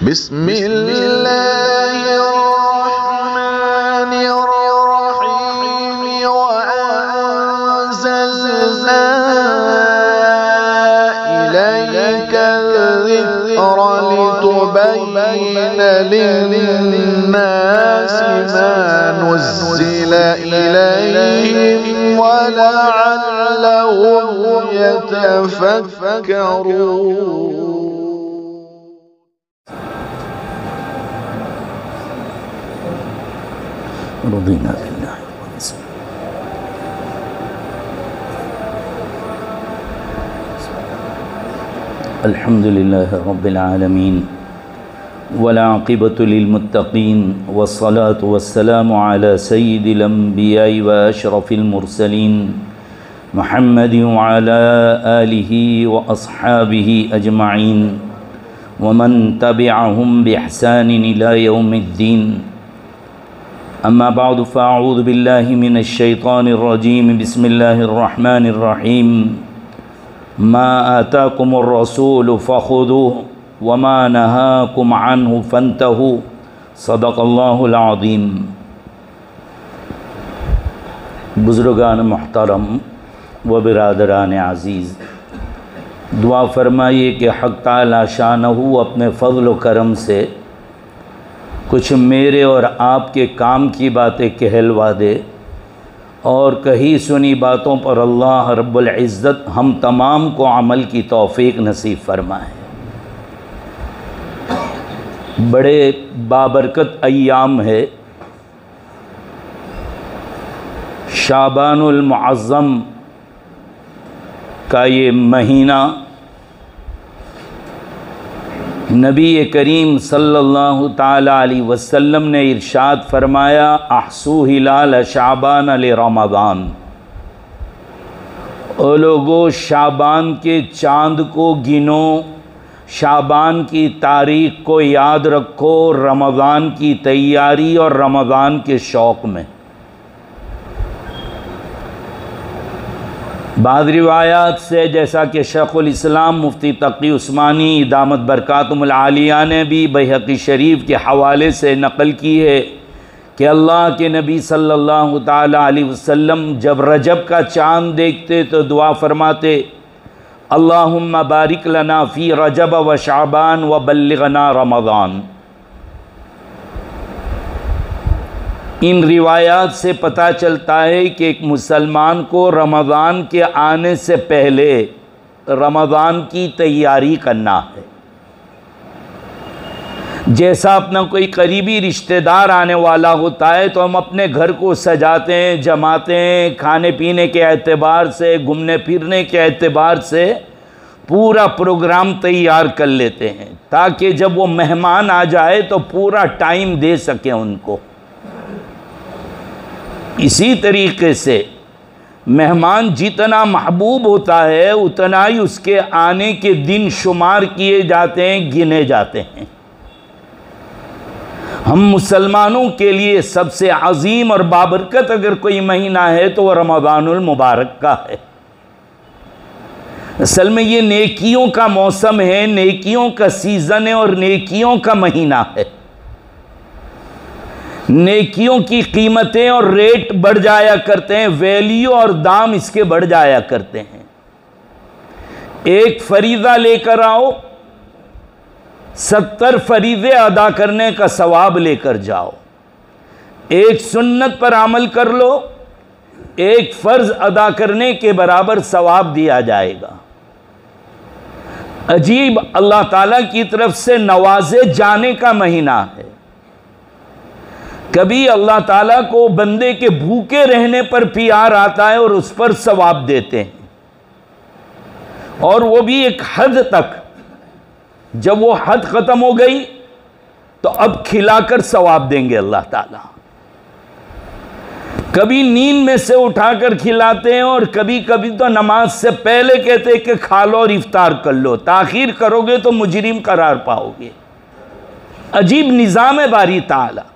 बिस्मिल्लाहिर्रहमानिर्रहीम व अंज़लना इलैका ज़िक्रा लितुबय्यिना लिन्नासि मा नुज़्ज़िला इलैहिम व लअल्लहुम यतफक्करून। रज़ीना बिल्लाहि अल्हम्दुलिल्लाहि रब्बिल आलमीन वल आक़िबतु लिल मुत्तक़ीन वस्सलातु वस्सलामु अला सय्यिदिल अंबियाइ व अशरफिल मुरसलीन मुहम्मदिन व अला आलिहि व अस्हाबिहि अजमईन व मन तबिअहुम बिइहसानिन इला यौमिद्दीन। अम्मा बादु फ़अऊज़ु बिल्लाहि मिनश शैतानिर रजीम। बिस्मिल्लाहिर्रहमानिर रहीम। मा आताकुमुर रसूलु फ़ख़ुज़ूहु व मा नहाकुम अन्हु फ़न्तहू। सदक़ल्लाहुल अज़ीम। बुज़ुर्गान मुहतरम व बिरादरान अज़ीज़, दुआ फरमाइए कि हक़ ताला शानहू अपने फ़ज़ल व करम से कुछ मेरे और आपके काम की बातें कहलवा दे और कही सुनी बातों पर अल्लाह रब्बुल इज़्ज़त हम तमाम को अमल की तौफ़ीक़ नसीब फरमाए। बड़े बाबरकत अय्याम है शाबानुल मुअज़्ज़म का ये महीना। नबी करीम सल्लल्लाहु ताला अलैहि वसल्लम ने इरशाद फरमाया, अहसू हिलाल शाबान ले रमज़ान। ओ लोगो, शाबान के चाँद को गिनो, शाबान की तारीख़ को याद रखो, रमज़ान की तैयारी और रमज़ान के शौक़ में। बाद रिवायात से, जैसा कि शेखुल इस्लाम मुफ्ती तक़ी उस्मानी दामत बरकातुहुल आलिया ने भी बैहक़ी शरीफ के हवाले से नक़ल की है कि अल्लाह के नबी सल्लल्लाहु ताला अलैहि वसल्लम जब रजब का चाँद देखते तो दुआ फरमाते, अल्लाहुम्मा बारिक लना फ़ी रजब व शाबान व बल्लिगना रमज़ान। इन रिवायात से पता चलता है कि एक मुसलमान को रमज़ान के आने से पहले रमज़ान की तैयारी करना है। जैसा अपना कोई करीबी रिश्तेदार आने वाला होता है तो हम अपने घर को सजाते हैं, जमाते हैं, खाने पीने के एतबार से, घूमने फिरने के एतबार से पूरा प्रोग्राम तैयार कर लेते हैं ताकि जब वो मेहमान आ जाए तो पूरा टाइम दे सकें उनको। इसी तरीके से मेहमान जितना महबूब होता है उतना ही उसके आने के दिन शुमार किए जाते हैं, गिने जाते हैं। हम मुसलमानों के लिए सबसे अजीम और बाबरकत अगर कोई महीना है तो वह रमज़ानुल मुबारक का है। असल में ये नेकियों का मौसम है, नेकियों का सीज़न है और नेकियों का महीना है। नेकियों की कीमतें और रेट बढ़ जाया करते हैं, वैल्यू और दाम इसके बढ़ जाया करते हैं। एक फरीज़ा लेकर आओ, 70 फरीज़े अदा करने का सवाब लेकर जाओ। एक सुन्नत पर अमल कर लो, एक फ़र्ज़ अदा करने के बराबर सवाब दिया जाएगा। अजीब अल्लाह ताला की तरफ से नवाजे जाने का महीना है। कभी अल्लाह ताला को बंदे के भूखे रहने पर प्यार आता है और उस पर सवाब देते हैं, और वो भी एक हद तक। जब वो हद ख़त्म हो गई तो अब खिलाकर सवाब देंगे अल्लाह ताला। कभी नींद में से उठाकर खिलाते हैं और कभी कभी तो नमाज से पहले कहते हैं कि खा लो और इफ्तार कर लो, ताखीर करोगे तो मुजरिम करार पाओगे। अजीब निज़ाम है बारी ताला का।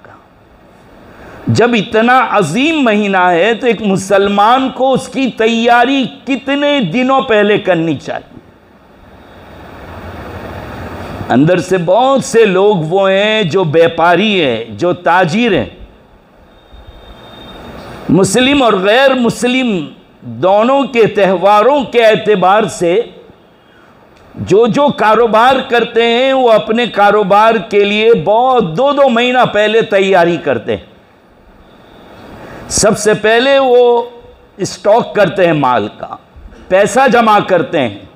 जब इतना अजीम महीना है तो एक मुसलमान को उसकी तैयारी कितने दिनों पहले करनी चाहिए। अंदर से बहुत से लोग वो हैं जो व्यापारी हैं, जो ताजिर हैं। मुस्लिम और गैर मुस्लिम दोनों के त्योहारों के एतबार से जो जो कारोबार करते हैं वो अपने कारोबार के लिए बहुत 2-2 महीना पहले तैयारी करते हैं। सबसे पहले वो स्टॉक करते हैं, माल का पैसा जमा करते हैं।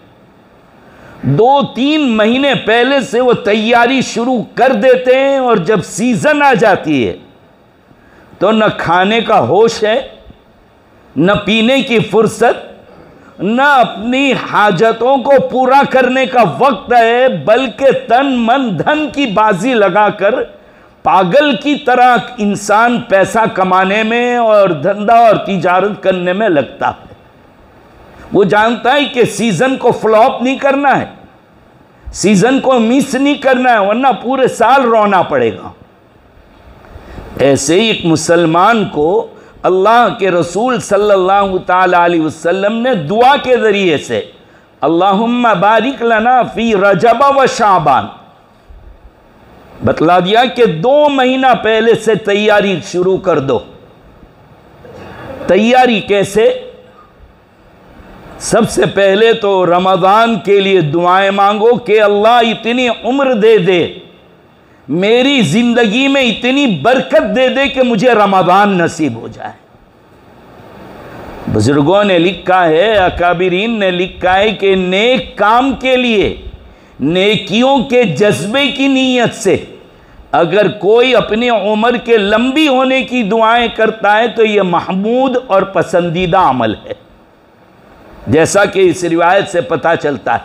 2-3 महीने पहले से वो तैयारी शुरू कर देते हैं और जब सीजन आ जाती है तो न खाने का होश है, न पीने की फुर्सत, न अपनी हाजतों को पूरा करने का वक्त है, बल्कि तन मन धन की बाजी लगाकर पागल की तरह इंसान पैसा कमाने में और धंधा और तिजारत करने में लगता है। वो जानता है कि सीजन को फ्लॉप नहीं करना है, सीजन को मिस नहीं करना है, वरना पूरे साल रोना पड़ेगा। ऐसे ही एक मुसलमान को अल्लाह के रसूल सल्लल्लाहु ताला अलैहि वसल्लम ने दुआ के ज़रिए से अल्लाहुम्मा बारिक लना फी रजब व शाबान बतला दिया कि 2 महीना पहले से तैयारी शुरू कर दो। तैयारी कैसे? सबसे पहले तो रमज़ान के लिए दुआएं मांगो कि अल्लाह इतनी उम्र दे दे, मेरी ज़िंदगी में इतनी बरकत दे दे कि मुझे रमज़ान नसीब हो जाए। बुजुर्गों ने लिखा है, अकाबिरीन ने लिखा है कि नेक काम के लिए नेकियों के जज्बे की नीयत से अगर कोई अपनी उम्र के लंबी होने की दुआएं करता है तो यह महमूद और पसंदीदा अमल है। जैसा कि इस रिवायत से पता चलता है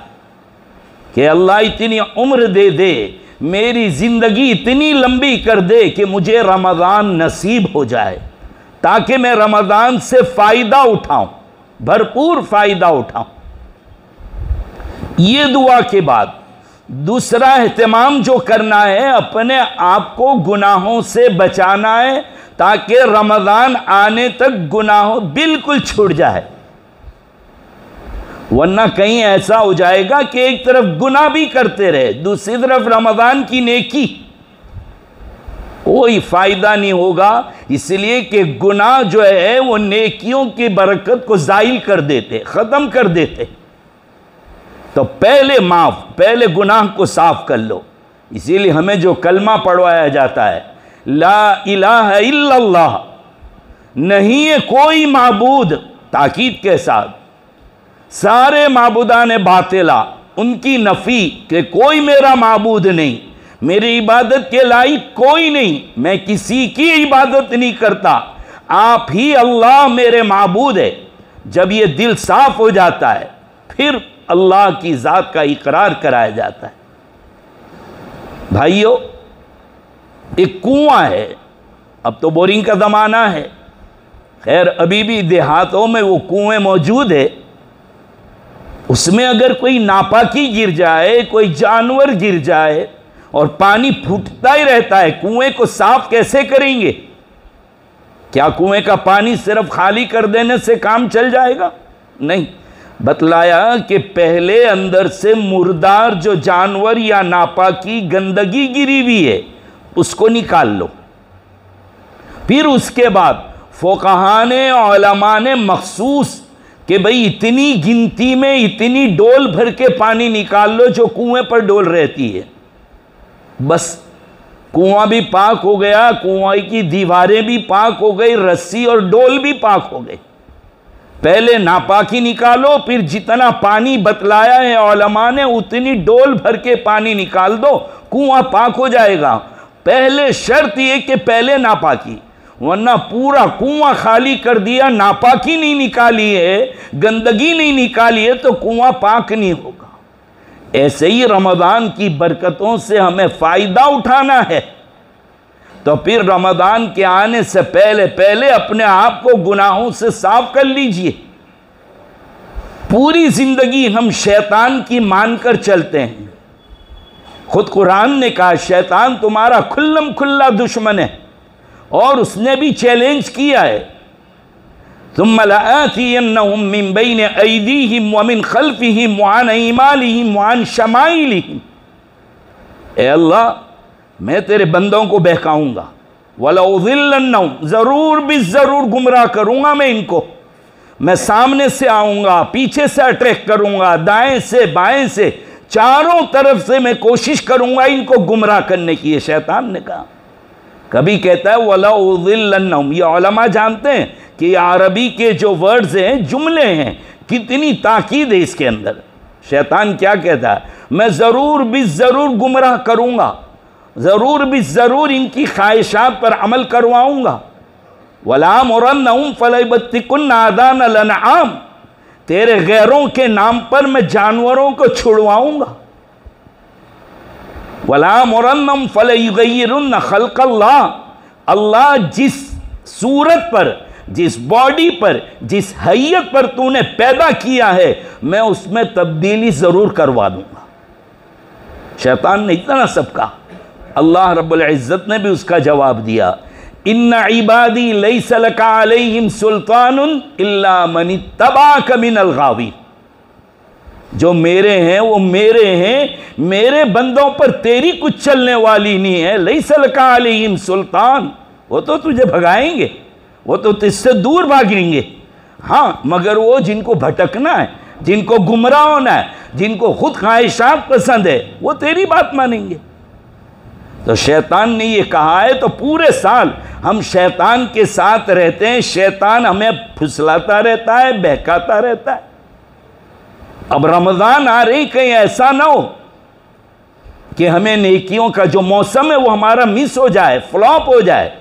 कि अल्लाह इतनी उम्र दे दे, मेरी ज़िंदगी इतनी लंबी कर दे कि मुझे रमज़ान नसीब हो जाए, ताकि मैं रमज़ान से फ़ायदा उठाऊं, भरपूर फ़ायदा उठाऊं। ये दुआ के बाद दूसरा एहतमाम जो करना है, अपने आप को गुनाहों से बचाना है ताकि रमज़ान आने तक गुनाहों बिल्कुल छूट जाए। वरना कहीं ऐसा हो जाएगा कि एक तरफ गुनाह भी करते रहे, दूसरी तरफ रमज़ान की नेकी, कोई फ़ायदा नहीं होगा। इसलिए कि गुनाह जो है वो नेकियों की बरकत को ज़ाइल कर देते, ख़त्म कर देते। तो पहले गुनाह को साफ कर लो। इसीलिए हमें जो कलमा पढ़वाया जाता है, ला इलाहा इल्लल्लाह, नहीं है कोई माबूद, ताकीद के साथ, सारे माबूदान बातिला, उनकी नफ़ी कि कोई मेरा माबूद नहीं, मेरी इबादत के लायक कोई नहीं, मैं किसी की इबादत नहीं करता, आप ही अल्लाह मेरे माबूद है। जब ये दिल साफ हो जाता है फिर अल्लाह की ज़ात का इकरार कराया जाता है। भाइयों, एक कुआं है, अब तो बोरिंग का ज़माना है, खैर अभी भी देहातों में वो कुएं मौजूद है। उसमें अगर कोई नापाकी गिर जाए, कोई जानवर गिर जाए और पानी फूटता ही रहता है, कुएं को साफ कैसे करेंगे? क्या कुएं का पानी सिर्फ खाली कर देने से काम चल जाएगा? नहीं, बतलाया कि पहले अंदर से मुर्दार जो जानवर या नापाकी गंदगी गिरी हुई है उसको निकाल लो। फिर उसके बाद फ़ुक़हा-ए उलमा ने मखसूस कि भाई इतनी गिनती में इतनी डोल भर के पानी निकाल लो जो कुएं पर डोल रहती है, बस कुआं भी पाक हो गया, कुआं की दीवारें भी पाक हो गई, रस्सी और डोल भी पाक हो गई। पहले नापाकी निकालो, फिर जितना पानी बतलाया है उलमा ने उतनी डोल भर के पानी निकाल दो, कुआं पाक हो जाएगा। पहले शर्त ये कि पहले नापाकी, वरना पूरा कुआं खाली कर दिया, नापाकी नहीं निकाली है, गंदगी नहीं निकाली है, तो कुआं पाक नहीं होगा। ऐसे ही रमज़ान की बरकतों से हमें फ़ायदा उठाना है, तो फिर रमज़ान के आने से पहले पहले अपने आप को गुनाहों से साफ कर लीजिए। पूरी ज़िंदगी हम शैतान की मानकर चलते हैं। खुद कुरान ने कहा शैतान तुम्हारा खुल्लम खुल्ला दुश्मन है, और उसने भी चैलेंज किया है, सुम्मा लआतियन्नहुम मिन बैनि अयदीहिम व मिन खल्फिहिम व अन अयमानिहिम व अन शमाइलिहिम, ए अल्लाह, मैं तेरे बंदों को बहकाऊंगा, वलउज़िल्लन्नहुम, ज़रूर भी ज़रूर गुमराह करूंगा मैं इनको। मैं सामने से आऊंगा, पीछे से अटैक करूंगा, दाएं से बाएं से, चारों तरफ से मैं कोशिश करूंगा इनको गुमराह करने की। ये शैतान ने कहा। कभी कहता है वलउज़िल्लन्नहुम। ये उलमा जानते हैं कि अरबी के जो वर्ड्स हैं, जुमले हैं, कितनी ताकीद है इसके अंदर। शैतान क्या कहता है? मैं ज़रूर भी ज़रूर गुमराह करूंगा, ज़रूर भी ज़रूर इनकी ख्वाहिशात पर अमल करवाऊंगा। वलामुरन्नहुम फलयुबत्तिकुन्ना आज़ानल अनआम, तेरे गैरों के नाम पर मैं जानवरों को छुड़वाऊंगा। वलामुरन्नहुम फलयुगय्यिरुन्न खल्क़ल्लाह, अल्लाह जिस सूरत पर, जिस बॉडी पर, जिस हैयत पर तूने पैदा किया है, मैं उसमें तब्दीली ज़रूर करवा दूंगा। शैतान ने इतना सब कहा। अल्लाह रब्बुल इज़्ज़त ने भी उसका जवाब दिया, इन्ना इबादी लैसा लका अलैहिम सुल्तानुन इल्ला मन इत्तबाक मिनल गावी। जो मेरे हैं वो मेरे हैं, मेरे बंदों पर तेरी कुछ चलने वाली नहीं है। लैसा लका अलैहिम सुल्तान, वो तो तुझे भगाएंगे, वो तो तुझसे दूर भागेंगे। हाँ, मगर वो जिनको भटकना है, जिनको गुमराह होना है, जिनको खुद ख्वाहिशात पसंद है, वो तेरी बात मानेंगे। तो शैतान ने ये कहा है, तो पूरे साल हम शैतान के साथ रहते हैं। शैतान हमें फुसलाता रहता है, बहकाता रहता है। अब रमज़ान आ रही, कहीं ऐसा ना हो कि हमें नेकियों का जो मौसम है वो हमारा मिस हो जाए, फ्लॉप हो जाए।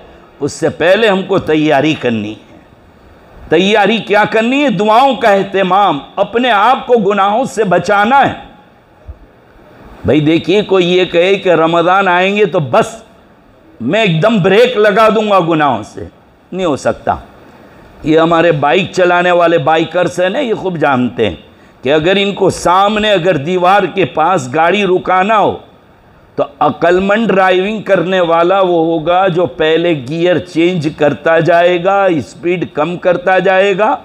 उससे पहले हमको तैयारी करनी है। तैयारी क्या करनी है? दुआओं का एहतमाम, अपने आप को गुनाहों से बचाना है। भाई देखिए, कोई ये कहे कि रमज़ान आएंगे तो बस मैं एकदम ब्रेक लगा दूंगा गुनाहों से, नहीं हो सकता। ये हमारे बाइक चलाने वाले बाइकर्स हैं ना, ये खूब जानते हैं कि अगर इनको सामने अगर दीवार के पास गाड़ी रुकाना हो तो अक्लमंद ड्राइविंग करने वाला वो होगा जो पहले गियर चेंज करता जाएगा, स्पीड कम करता जाएगा,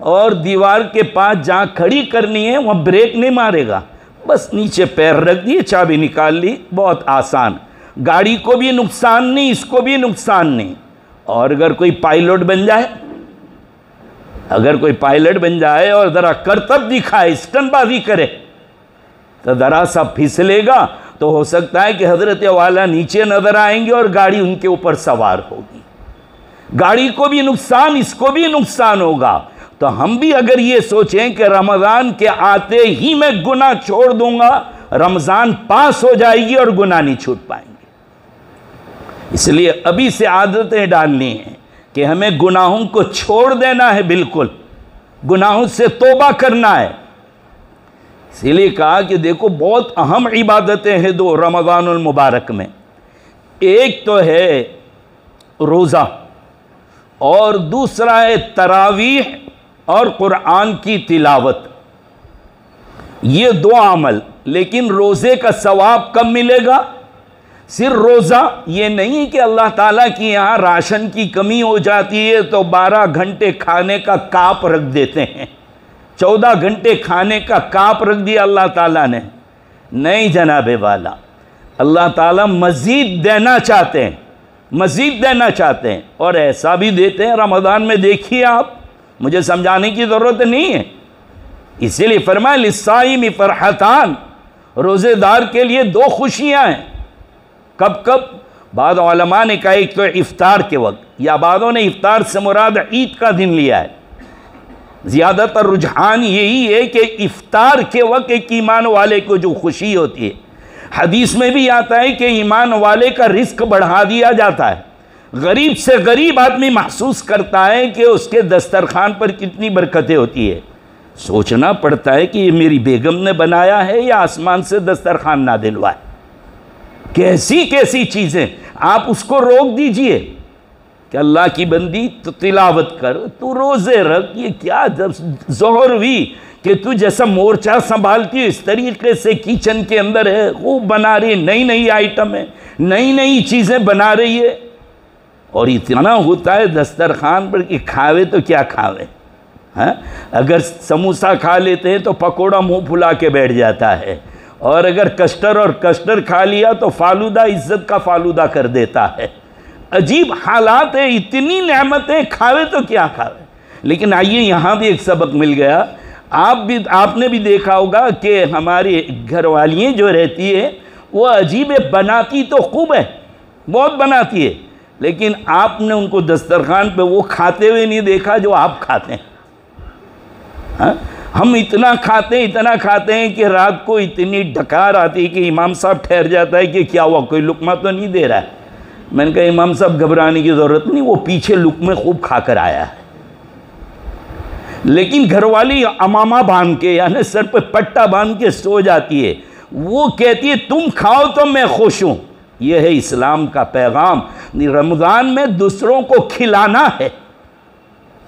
और दीवार के पास जहाँ खड़ी करनी है वहाँ ब्रेक नहीं मारेगा। बस नीचे पैर रख दिए, चाबी निकाल ली, बहुत आसान। गाड़ी को भी नुकसान नहीं, इसको भी नुकसान नहीं। और अगर कोई पायलट बन जाए, अगर कोई पायलट बन जाए और ज़रा करतब दिखाए, स्टंटबाजी करे, तो ज़रा सा फिसलेगा तो हो सकता है कि हज़रत वाला नीचे नज़र आएंगे और गाड़ी उनके ऊपर सवार होगी। गाड़ी को भी नुकसान, इसको भी नुकसान होगा। तो हम भी अगर ये सोचें कि रमज़ान के आते ही मैं गुनाह छोड़ दूंगा, रमज़ान पास हो जाएगी और गुनाह नहीं छूट पाएंगे। इसलिए अभी से आदतें डालनी हैं कि हमें गुनाहों को छोड़ देना है, बिल्कुल गुनाहों से तौबा करना है। इसीलिए कहा कि देखो, बहुत अहम इबादतें हैं दो रमज़ानुल मुबारक में। एक तो है रोज़ा और दूसरा है तरावीह और कुरान की तिलावत। ये दो अमल। लेकिन रोज़े का सवाब कब मिलेगा? सिर्फ रोज़ा ये नहीं कि अल्लाह ताला की यहाँ राशन की कमी हो जाती है तो 12 घंटे खाने का काप रख देते हैं, 14 घंटे खाने का काप रख दिया अल्लाह ताला ने। नहीं जनाबे वाला, अल्लाह ताला मज़ीद देना चाहते हैं, मज़ीद देना चाहते हैं, और ऐसा भी देते हैं। रमज़ान में देखिए आप, मुझे समझाने की ज़रूरत नहीं है। इसीलिए फरमाया लिस्साइमी फरहतान, रोज़ेदार के लिए दो खुशियाँ हैं। कब कब? बाद उलमा ने कहा एक तो इफ्तार के वक्त, या बादों ने इफ्तार से मुराद ईद का दिन लिया है। ज़्यादातर रुझान यही है कि इफ्तार के वक्त एक ईमान वाले को जो खुशी होती है, हदीस में भी आता है कि ईमान वाले का रिस्क बढ़ा दिया जाता है। गरीब से गरीब आदमी महसूस करता है कि उसके दस्तरखान पर कितनी बरकतें होती है। सोचना पड़ता है कि ये मेरी बेगम ने बनाया है या आसमान से दस्तरखान नादिल हुआ है। कैसी कैसी चीज़ें, आप उसको रोक दीजिए कि अल्लाह की बंदी तो तिलावत कर, तू रोज़े रख। ये क्या जब ज़ोहर हुई कि तू जैसा मोर्चा संभालती है इस तरीके से किचन के अंदर है, वो बना रही है, नई नई आइटम है, नई नई चीज़ें बना रही है। और इतना होता है दस्तरखान पर कि खावे तो क्या खावे। हाँ, अगर समोसा खा लेते हैं तो पकोड़ा मुंह फुला के बैठ जाता है, और अगर कस्टर और कस्टर खा लिया तो फालूदा इज्जत का फालूदा कर देता है। अजीब हालात है, इतनी नेमतें, खावे तो क्या खावे। लेकिन आइए यहाँ भी एक सबक मिल गया। आपने भी देखा होगा कि हमारी घरवालियाँ जो रहती है वो अजीब है, बनाती तो खूब है, बहुत बनाती है, लेकिन आपने उनको दस्तरखान पे वो खाते हुए नहीं देखा जो आप खाते हैं। हाँ? हम इतना खाते हैं कि रात को इतनी डकार आती है कि इमाम साहब ठहर जाता है कि क्या हुआ, कोई लुकमा तो नहीं दे रहा है। मैंने कहा इमाम साहब घबराने की ज़रूरत नहीं, वो पीछे लुकमे खूब खाकर आया है। लेकिन घरवाली अमामा बांध के यानी सर पे पट्टा बांध के सो जाती है, वो कहती है तुम खाओ तो मैं खुश हूँ। यह है इस्लाम का पैगाम। रमज़ान में दूसरों को खिलाना है।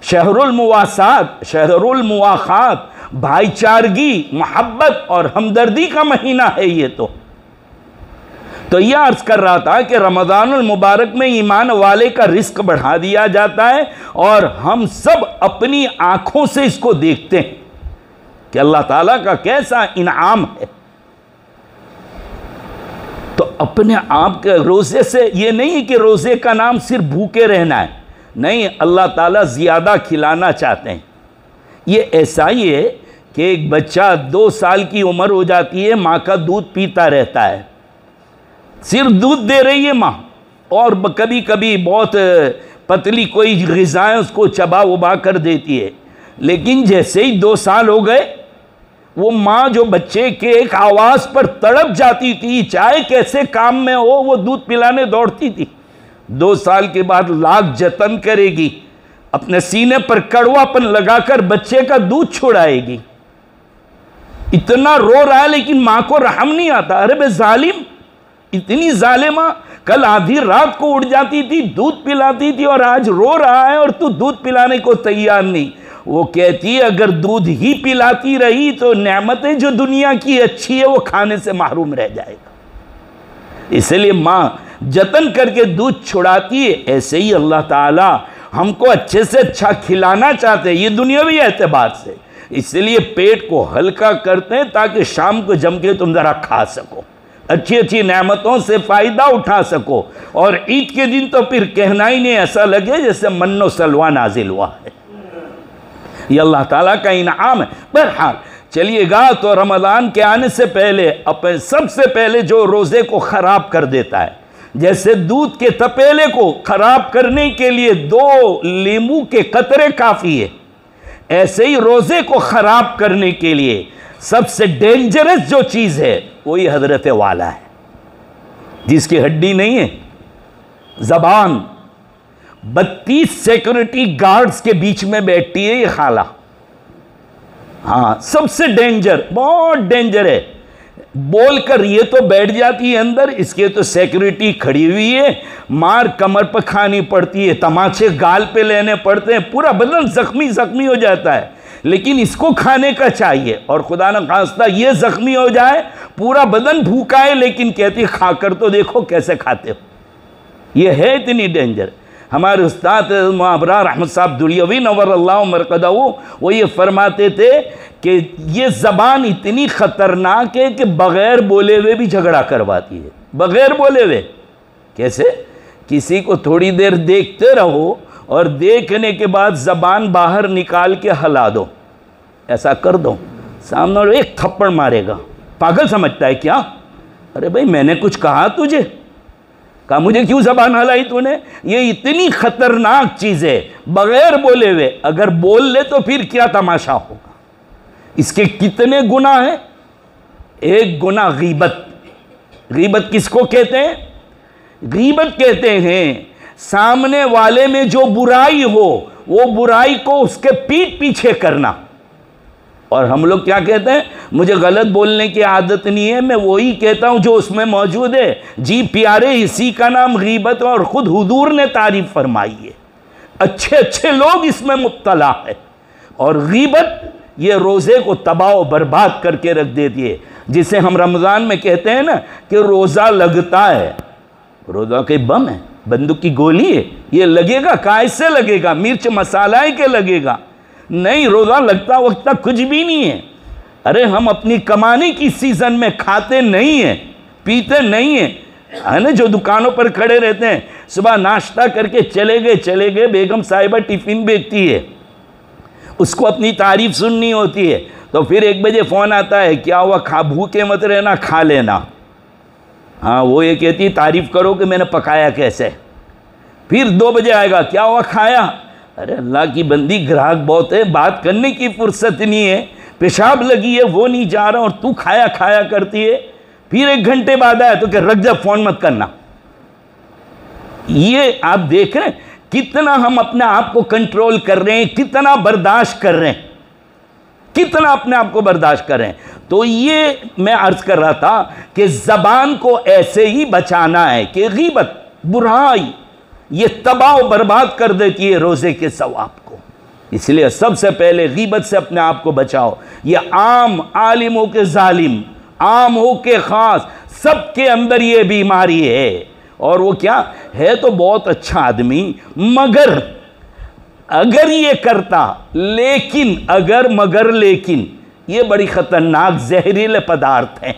शहरुल मुवासात, शहरुल मुवाखात, भाईचारगी, मोहब्बत और हमदर्दी का महीना है ये। तो यह अर्ज कर रहा था कि रमज़ानुल मुबारक में ईमान वाले का रिस्क बढ़ा दिया जाता है और हम सब अपनी आंखों से इसको देखते हैं कि अल्लाह ताला का कैसा इनाम है। तो अपने आप के रोज़े से ये नहीं है कि रोज़े का नाम सिर्फ भूखे रहना है, नहीं, अल्लाह ताला ज़्यादा खिलाना चाहते हैं। ये ऐसा ही है कि एक बच्चा 2 साल की उम्र हो जाती है, माँ का दूध पीता रहता है, सिर्फ दूध दे रही है माँ, और कभी कभी बहुत पतली कोई ग़िज़ाएँ उसको चबा उबा कर देती है। लेकिन जैसे ही 2 साल हो गए, वो माँ जो बच्चे के एक आवाज़ पर तड़प जाती थी, चाहे कैसे काम में हो, वो दूध पिलाने दौड़ती थी। 2 साल के बाद लाख जतन करेगी, अपने सीने पर कड़वापन लगाकर बच्चे का दूध छुड़ाएगी। इतना रो रहा है लेकिन माँ को रहम नहीं आता। अरे बे जालिम, इतनी जालिमा, कल आधी रात को उठ जाती थी, दूध पिलाती थी, और आज रो रहा है और तू दूध पिलाने को तैयार नहीं। वो कहती है अगर दूध ही पिलाती रही तो नेमतें जो दुनिया की अच्छी है वो खाने से महरूम रह जाएगा। इसलिए माँ जतन करके दूध छुड़ाती है। ऐसे ही अल्लाह ताला हमको अच्छे से अच्छा खिलाना चाहते हैं, ये दुनियावी एतबार से। इसलिए पेट को हल्का करते हैं ताकि शाम को जम के तुम ज़रा खा सको, अच्छी अच्छी नेमतों से फ़ायदा उठा सको। और ईद के दिन तो फिर कहना ही नहीं, ऐसा लगे जैसे मन्नो सलवा नाजिल हुआ है। ये अल्लाह ताला का इनाम है। बहरहाल चलिएगा, तो रमज़ान के आने से पहले अपने सबसे पहले जो रोज़े को ख़राब कर देता है, जैसे दूध के तपेले को ख़राब करने के लिए 2 नींबू के कतरे काफ़ी है, ऐसे ही रोज़े को ख़राब करने के लिए सबसे डेंजरस जो चीज़ है वही हजरत वाला है, जिसकी हड्डी नहीं है, ज़बान। 32 सिक्योरिटी गार्ड्स के बीच में बैठती है ये खाला। हाँ, सबसे डेंजर, बहुत डेंजर है। बोलकर ये तो बैठ जाती है अंदर, इसके तो सिक्योरिटी खड़ी हुई है, मार कमर पर खानी पड़ती है, तमाचे गाल पे लेने पड़ते हैं, पूरा बदन जख्मी जख्मी हो जाता है। लेकिन इसको खाने का चाहिए, और खुदा न खास्ता ये जख्मी हो जाए, पूरा बदन भूखा है, लेकिन कहती खाकर तो देखो कैसे खाते हो। ये है इतनी डेंजर। हमारे उस्ताद अबरार अहमद साहब दुलियवी नव्वरल्लाहु मरकदहू वो ये फरमाते थे कि ये ज़बान इतनी ख़तरनाक है कि बग़ैर बोले हुए भी झगड़ा करवाती है। बग़ैर बोले हुए कैसे? किसी को थोड़ी देर देखते रहो और देखने के बाद ज़बान बाहर निकाल के हिला दो, ऐसा कर दो, सामने वाला एक थप्पड़ मारेगा। पागल समझता है क्या? अरे भाई मैंने कुछ कहा तुझे? कहा मुझे क्यों ज़बान हिलाई तूने? ये इतनी ख़तरनाक चीज़ है, बग़ैर बोले हुए। अगर बोल ले तो फिर क्या तमाशा होगा। इसके कितने गुनाह हैं? एक गुनाह गीबत। गीबत किसको कहते हैं? गीबत कहते हैं सामने वाले में जो बुराई हो वो बुराई को उसके पीठ पीछे करना। और हम लोग क्या कहते हैं? मुझे गलत बोलने की आदत नहीं है, मैं वही कहता हूँ जो उसमें मौजूद है। जी प्यारे, इसी का नाम गीबत, और ख़ुद हुजूर ने तारीफ़ फरमाई है। अच्छे अच्छे लोग इसमें मुब्तला है। और गीबत ये रोज़े को तबाह बर्बाद करके रख देती है, जिसे हम रमज़ान में कहते हैं ना कि रोज़ा लगता है। रोज़ा के बम है, बंदूक की गोली है, ये लगेगा कैसे लगेगा? मिर्च मसाला के लगेगा? नहीं, रोज़ा लगता वक्त कुछ भी नहीं है। अरे हम अपनी कमाने की सीज़न में खाते नहीं हैं, पीते नहीं हैं, है ना। जो दुकानों पर खड़े रहते हैं, सुबह नाश्ता करके चले गए, बेगम साहिबा टिफ़िन बेचती है, उसको अपनी तारीफ़ सुननी होती है, तो फिर 1 बजे फ़ोन आता है, क्या हुआ, भूखे मत रहना, खा लेना। हाँ, वो ये कहती है तारीफ़ करो कि मैंने पकाया कैसे। फिर 2 बजे आएगा, क्या हुआ, खाया। अरे अल्लाह की बंदी, ग्राहक बहुत है, बात करने की फुर्सत नहीं है, पेशाब लगी है वो नहीं जा रहा और तू खाया खाया करती है। फिर 1 घंटे बाद आया तो क्या, रख जा, फ़ोन मत करना। ये आप देख रहे हैं कितना हम अपने आप को कंट्रोल कर रहे हैं, कितना बर्दाश्त कर रहे हैं, कितना अपने आप को बर्दाश्त कर रहे हैं। तो ये मैं अर्ज कर रहा था कि ज़बान को ऐसे ही बचाना है कि गीबत, बुराई, ये तबाह बर्बाद कर देती है रोज़े के सवाब को। इसलिए सबसे पहले गीबत से अपने आप को बचाओ। ये आम, आलिम हो के जालिम, आम हो के ख़ास, सबके अंदर ये बीमारी है। और वो क्या है, तो बहुत अच्छा आदमी, मगर अगर ये करता, लेकिन अगर, मगर, लेकिन, ये बड़ी ख़तरनाक जहरीले पदार्थ हैं।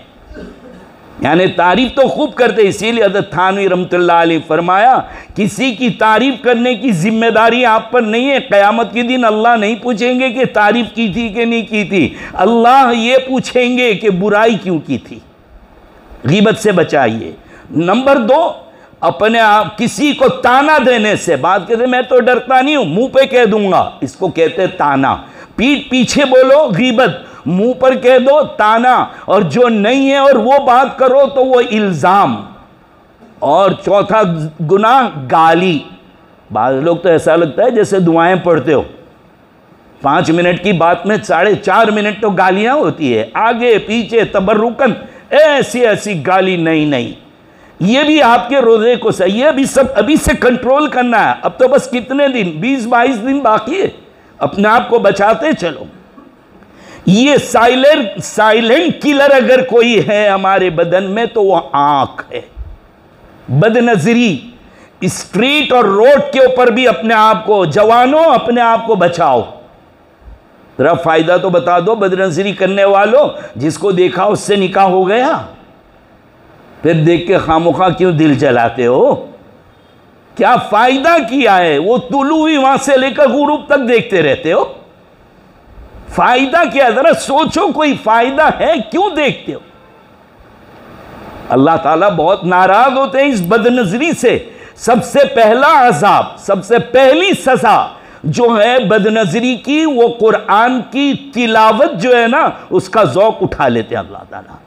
यानी तारीफ़ तो खूब करते, इसीलिए हज़रत थानवी रहमतुल्लाह अलैह फरमाया, किसी की तारीफ़ करने की जिम्मेदारी आप पर नहीं है। क़यामत के दिन अल्लाह नहीं पूछेंगे कि तारीफ़ की थी कि नहीं की थी, अल्लाह ये पूछेंगे कि बुराई क्यों की थी। गीबत से बचाइए। नंबर 2, अपने आप किसी को ताना देने से, बात कहते मैं तो डरता नहीं हूँ, मुंह पे कह दूंगा, इसको कहते ताना। पीठ पीछे बोलो गीबत, मुंह पर कह दो ताना, और जो नहीं है और वो बात करो तो वो इल्ज़ाम। और चौथा गुनाह गाली। बाज़ लोग तो ऐसा लगता है जैसे दुआएं पढ़ते हो, 5 मिनट की बात में 4.5 मिनट तो गालियां होती है, आगे पीछे तबर्रुकन, ऐसी ऐसी गाली। नहीं, ये भी आपके रोज़े को सही है, अभी सब अभी से कंट्रोल करना है। अब तो बस कितने दिन, 20-22 दिन बाकी है, अपने आप को बचाते चलो। ये साइलेंट किलर अगर कोई है हमारे बदन में तो वह आंख है। बदनजरी, स्ट्रीट और रोड के ऊपर भी अपने आप को, जवानों अपने आप को बचाओ। जरा फायदा तो बता दो बदनजरी करने वालों, जिसको देखा उससे निकाह हो गया, फिर देख के खामोखा क्यों दिल जलाते हो? क्या फायदा किया है? वो तुलू हुई वहां से लेकर गुरूब तक देखते रहते हो, फायदा क्या? जरा सोचो, कोई फायदा है? क्यों देखते हो? अल्लाह ताला बहुत नाराज होते हैं इस बदनजरी से। सबसे पहला अजाब, सबसे पहली सजा जो है बदनजरी की, वो कुरान की तिलावत जो है ना, उसका ज़ौक़ उठा लेते हैं अल्लाह ताला।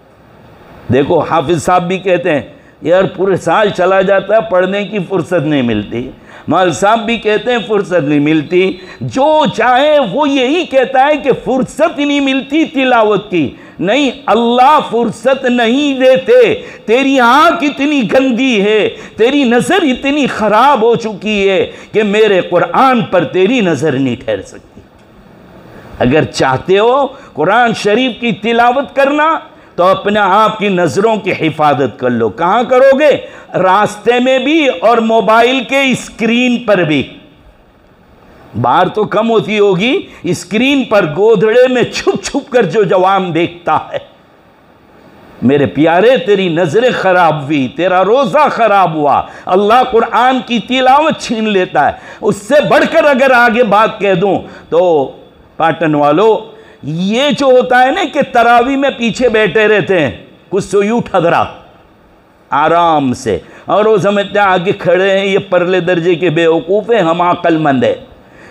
देखो हाफिज साहब भी कहते हैं यार पूरे साल चला जाता है, पढ़ने की फुर्सत नहीं मिलती। मौल साहब भी कहते हैं फुर्सत नहीं मिलती। जो चाहे वो यही कहता है कि फुर्सत ही नहीं मिलती तिलावत की। नहीं, अल्लाह फुर्सत नहीं देते। तेरी आँख इतनी गंदी है, तेरी नज़र इतनी ख़राब हो चुकी है कि मेरे कुरान पर तेरी नज़र नहीं ठहर सकती। अगर चाहते हो कुरान शरीफ की तिलावत करना तो अपने आप की नज़रों की हिफाजत कर लो। कहाँ करोगे? रास्ते में भी और मोबाइल के स्क्रीन पर भी। बाहर तो कम होती होगी, स्क्रीन पर गोधड़े में छुप छुप कर जो जवान देखता है। मेरे प्यारे, तेरी नज़रें ख़राब हुई, तेरा रोज़ा ख़राब हुआ, अल्लाह कुरान की तिलावत छीन लेता है। उससे बढ़कर अगर आगे बात कह दूँ तो पाटन वालों, ये जो होता है ना कि तरावी में पीछे बैठे रहते हैं, कुछ सोयू ठगरा आराम से, और वो समझते हैं आगे खड़े हैं ये परले दर्जे के बेवकूफ़ हैं, हम अक्लमंद है।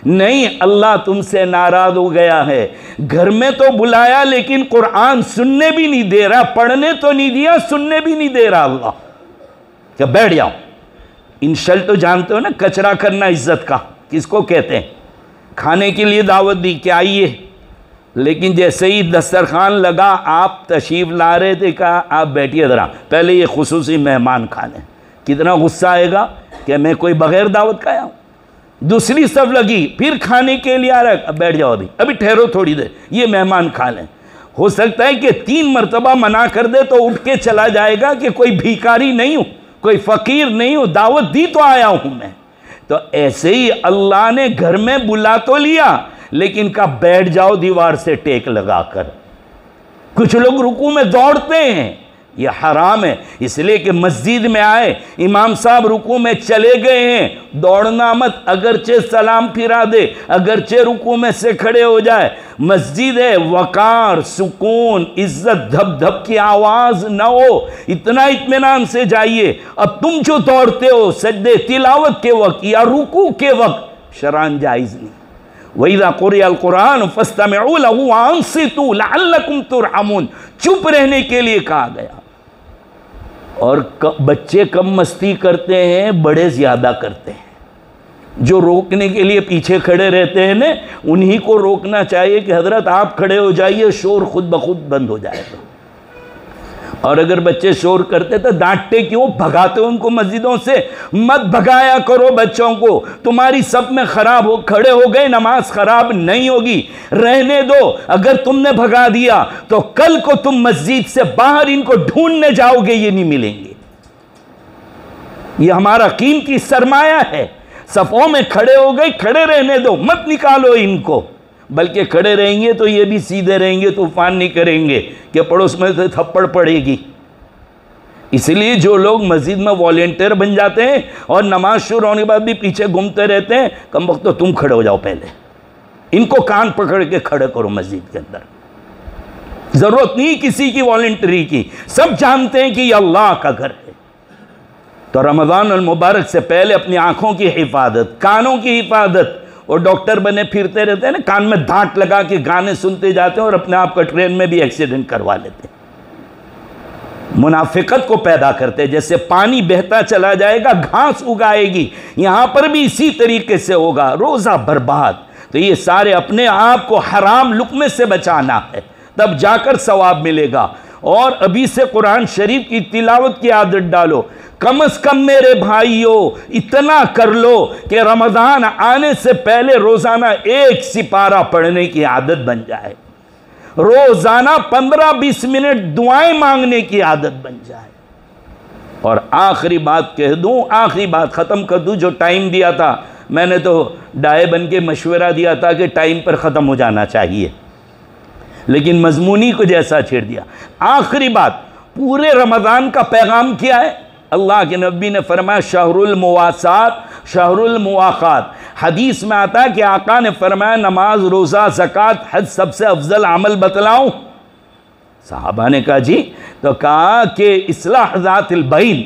नहीं, अल्लाह तुमसे नाराज़ हो गया है। घर में तो बुलाया लेकिन कुरान सुनने भी नहीं दे रहा, पढ़ने तो नहीं दिया, सुनने भी नहीं दे रहा अल्लाह। क्या बैठ जाओ। इंसल्ट तो जानते हो ना, कचरा करना इज्जत का किसको कहते हैं। खाने के लिए दावत दी कि आइए, लेकिन जैसे ही दस्तरखान लगा, आप तशरीफ़ ला रहे थे, कहा आप बैठिए ज़रा, पहले ये खुसूसी मेहमान खाने। कितना गुस्सा आएगा कि मैं कोई बग़ैर दावत का आया हूँ। दूसरी सब लगी, फिर खाने के लिए आ रहा है, अब बैठ जाओ, अभी ठहरो थोड़ी देर, ये मेहमान खा लें। हो सकता है कि 3 मरतबा मना कर दे तो उठ के चला जाएगा कि कोई भिखारी नहीं हूँ, कोई फ़कीर नहीं हूँ, दावत दी तो आया हूँ मैं। तो ऐसे ही अल्लाह ने घर में बुला तो लिया, लेकिन का बैठ जाओ दीवार से टेक लगाकर। कुछ लोग रुकू में दौड़ते हैं, ये हराम है। इसलिए कि मस्जिद में आए, इमाम साहब रुकू में चले गए हैं, दौड़ना मत, अगरचे सलाम फिरा दे, अगरचे रुकू में से खड़े हो जाए। मस्जिद है, वकार, सुकून, इज्जत, धप धप की आवाज़ ना हो, इतना इत्मीनान से जाइए। अब तुम जो दौड़ते हो सजदे तिलावत के वक्त या रुकू के वक्त, शरान जायज़ नहीं। वइज़ा क़ुरिअल क़ुरआन फ़स्तमिऊ लहू वअन्सितू लअल्लकुम तुरहमून, चुप रहने के लिए कहा गया। और बच्चे कम मस्ती करते हैं, बड़े ज़्यादा करते हैं। जो रोकने के लिए पीछे खड़े रहते हैं ना, उन्हीं को रोकना चाहिए कि हज़रत आप खड़े हो जाइए, शोर खुद ब खुद बंद हो जाएगा। और अगर बच्चे शोर करते तो डांटते क्यों, भगाते उनको मस्जिदों से। मत भगाया करो बच्चों को, तुम्हारी सब में खराब हो खड़े हो गए, नमाज खराब नहीं होगी, रहने दो। अगर तुमने भगा दिया तो कल को तुम मस्जिद से बाहर इनको ढूंढने जाओगे, ये नहीं मिलेंगे। ये हमारा कीमती सरमाया है। सफ़ों में खड़े हो गए, खड़े रहने दो, मत निकालो इनको। बल्कि खड़े रहेंगे तो ये भी सीधे रहेंगे, तूफान नहीं करेंगे कि पड़ोस में से थप्पड़ पड़ेगी। इसलिए जो लोग मस्जिद में वॉलेंटियर बन जाते हैं और नमाज शुरू होने के बाद भी पीछे घूमते रहते हैं, कम वक्त तो तुम खड़े हो जाओ, पहले इनको कान पकड़ के खड़े करो मस्जिद के अंदर। ज़रूरत नहीं किसी की वॉलेंटरी की, सब जानते हैं कि ये अल्लाह का घर है। तो रमज़ान अल मुबारक से पहले अपनी आँखों की हिफाजत, कानों की हिफाजत। और डॉक्टर बने फिरते रहते हैं ना, कान में धाट लगा के गाने सुनते जाते हैं और अपने आप का ट्रेन में भी एक्सीडेंट करवा लेते हैं। मुनाफिकत को पैदा करते हैं। जैसे पानी बहता चला जाएगा, घास उगाएगी, यहाँ पर भी इसी तरीके से होगा, रोज़ा बर्बाद। तो ये सारे अपने आप को हराम लुक़मे से बचाना है, तब जाकर सवाब मिलेगा। और अभी से कुरान शरीफ की तिलावत की आदत डालो। कम से कम मेरे भाइयों इतना कर लो कि रमज़ान आने से पहले रोज़ाना 1 सिपारा पढ़ने की आदत बन जाए, रोज़ाना 15-20 मिनट दुआएं मांगने की आदत बन जाए। और आखिरी बात कह दूं, आखिरी बात ख़त्म कर दूं। जो टाइम दिया था, मैंने तो डाये बन के मशवरा दिया था कि टाइम पर ख़त्म हो जाना चाहिए, लेकिन मजमूनी को जैसा छेड़ दिया। आखिरी बात, पूरे रमज़ान का पैगाम क्या है? अल्लाह के नबी ने फरमाया शहरुल मुवासात शहरुल मुआखात। हदीस में आता है कि आका ने फरमाया नमाज, रोज़ा, ज़कात, हज सबसे अफजल अमल बतलाऊं? साहबा ने कहा जी। तो कहा कि इस्लाह ज़ातिल बैन,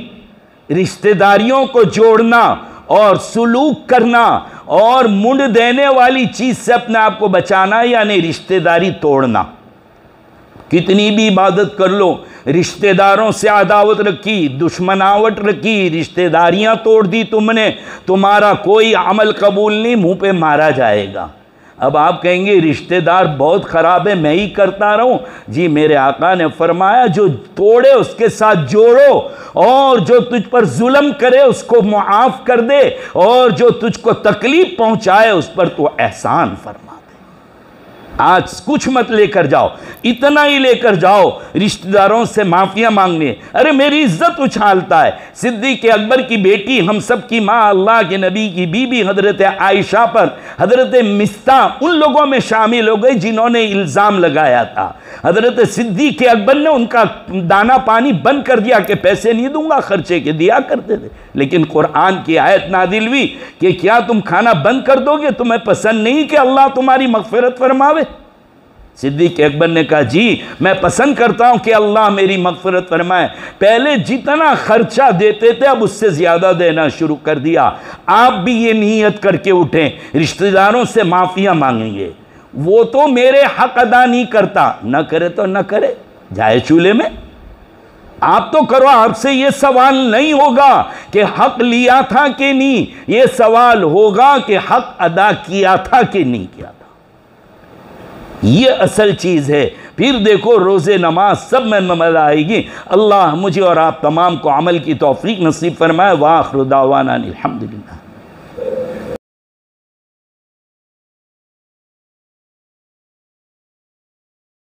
रिश्तेदारियों को जोड़ना और सुलूक करना और मुंड देने वाली चीज़ से अपने आप को बचाना, यानी रिश्तेदारी तोड़ना। कितनी भी इबादत कर लो, रिश्तेदारों से अदावत रखी, दुश्मनावट रखी, रिश्तेदारियां तोड़ दी तुमने, तुम्हारा कोई अमल कबूल नहीं, मुंह पे मारा जाएगा। अब आप कहेंगे रिश्तेदार बहुत ख़राब है, मैं ही करता रहूं। जी, मेरे आका ने फरमाया जो तोड़े उसके साथ जोड़ो, और जो तुझ पर जुल्म करे उसको मुआफ़ कर दे, और जो तुझको तकलीफ़ पहुंचाए उस पर तो एहसान फरमा। आज कुछ मत लेकर जाओ, इतना ही लेकर जाओ रिश्तेदारों से माफ़िया मांगने। अरे मेरी इज्जत उछालता है। सिद्दीक़ अकबर की बेटी, हम सब की माँ, अल्लाह के नबी की बीबी हज़रत आयशा पर हज़रत मिस्ता उन लोगों में शामिल हो गई जिन्होंने इल्ज़ाम लगाया था। हज़रत सिद्दीक़ अकबर ने उनका दाना पानी बंद कर दिया कि पैसे नहीं दूंगा, खर्चे के दिया करते थे। लेकिन कुरान की आयत नाजिल हुई कि क्या तुम खाना बंद कर दोगे? तुम्हें पसंद नहीं कि अल्लाह तुम्हारी मग़फ़िरत फरमावे? सिद्दीक़ अकबर ने कहा जी मैं पसंद करता हूं कि अल्लाह मेरी मग़फ़िरत फरमाए। पहले जितना खर्चा देते थे अब उससे ज़्यादा देना शुरू कर दिया। आप भी ये नीयत करके उठें, रिश्तेदारों से माफ़िया मांगेंगे, वो तो मेरे हक अदा नहीं करता, न करे तो न करे, जाए चूल्हे में। आप तो करो, आपसे ये सवाल नहीं होगा कि हक लिया था कि नहीं, ये सवाल होगा कि हक अदा किया था कि नहीं किया था। ये असल चीज़ है। फिर देखो रोज़े नमाज सब में मज़ा आएगी। अल्लाह मुझे और आप तमाम को अमल की तौफ़ीक़ नसीब फरमाए। व आखिर दावाना अनिल हम्दुलिल्लाह।